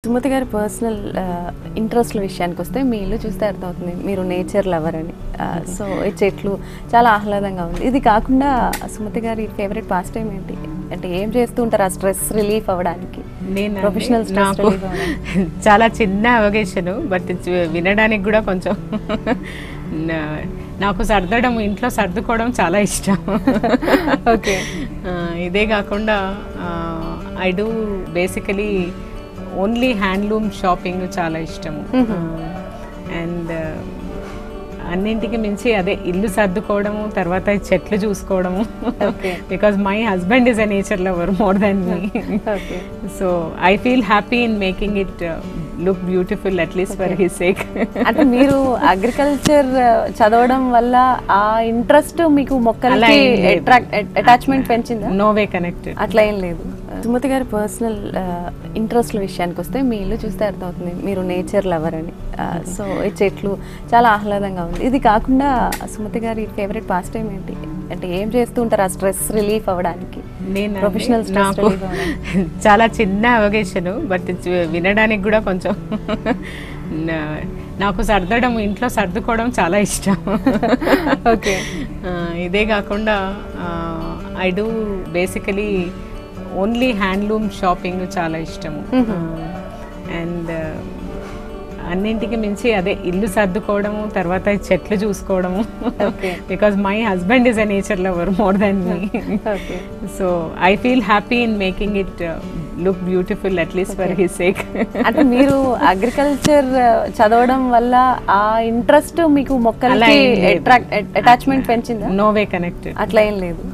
సుమతి గారి పర్సనల్ ఇంట్రెస్ట్ల విషయానికి వస్తే మీ ఇల్లు చూస్తే అర్థమవుతుంది మీరు నేచర్ లవర్ అని. సో ఈ చెట్లు చాలా ఆహ్లాదంగా ఉంది. ఇది కాకుండా సుమతి గారి ఫేవరెట్ పాస్ టైం ఏంటి? అంటే ఏం చేస్తూ ఉంటారు ఆ స్ట్రెస్ రిలీఫ్ అవ్వడానికి? ప్రొఫెషనల్ స్ట్రెస్ రిలీఫ్ అవ్వడానికి చాలా చిన్న అవగేషన్, బట్ వినడానికి కూడా కొంచెం నాకు సర్దడం, ఇంట్లో సర్దుకోవడం చాలా ఇష్టం. ఓకే. ఇదే కాకుండా I do basically only handloom shopping చాలా ఇష్టము. అండ్ అన్నింటికి మించి అదే ఇల్లు సర్దుకోవడము, తర్వాత చెట్లు చూసుకోవడము. Because my husband is a nature lover more than me. So I feel happy in making it look beautiful at least for his sake. అంటే మీరు అగ్రికల్చర్ చదవడం వల్ల ఆ ఇంట్రెస్ట్ మీకు మొక్కలకి అటాచ్మెంట్ పెంచిందా? No way connected. అట్లా ఏం లేదు. సుమతి గారి పర్సనల్ ఇంట్రెస్ట్ల విషయానికి వస్తే మీ ఇల్లు చూస్తే అర్థమవుతుంది మీరు నేచర్ లవర్ అని. సో ఈ చెట్లు చాలా ఆహ్లాదంగా ఉంది. ఇది కాకుండా సుమతి గారి ఫేవరెట్ పాస్ టైం ఏంటి? అంటే ఏం చేస్తూ ఉంటారు ఆ స్ట్రెస్ రిలీఫ్ అవ్వడానికి? ప్రొఫెషనల్ స్ట్రెస్ రిలీఫ్ అవ్వడానికి చాలా చిన్న అవగేషన్, బట్ వినడానికి కూడా కొంచెం నాకు సర్దడం, ఇంట్లో సర్దుకోవడం చాలా ఇష్టం. ఓకే. ఇదే కాకుండా I do basically only handloom shopping చాలా ఇష్టము. అండ్ అన్నింటికి మించి అదే ఇల్లు సర్దుకోవడము, తర్వాత చెట్లు చూసుకోవడము. Because my husband is a nature lover more than me. So I feel happy in making it look beautiful at least for his sake. అంటే మీరు అగ్రికల్చర్ చదవడం వల్ల ఆ ఇంట్రెస్ట్ మీకు మొక్కలకి అటాచ్మెంట్ పెంచిందా? No way connected. అట్లా ఏం లేదు.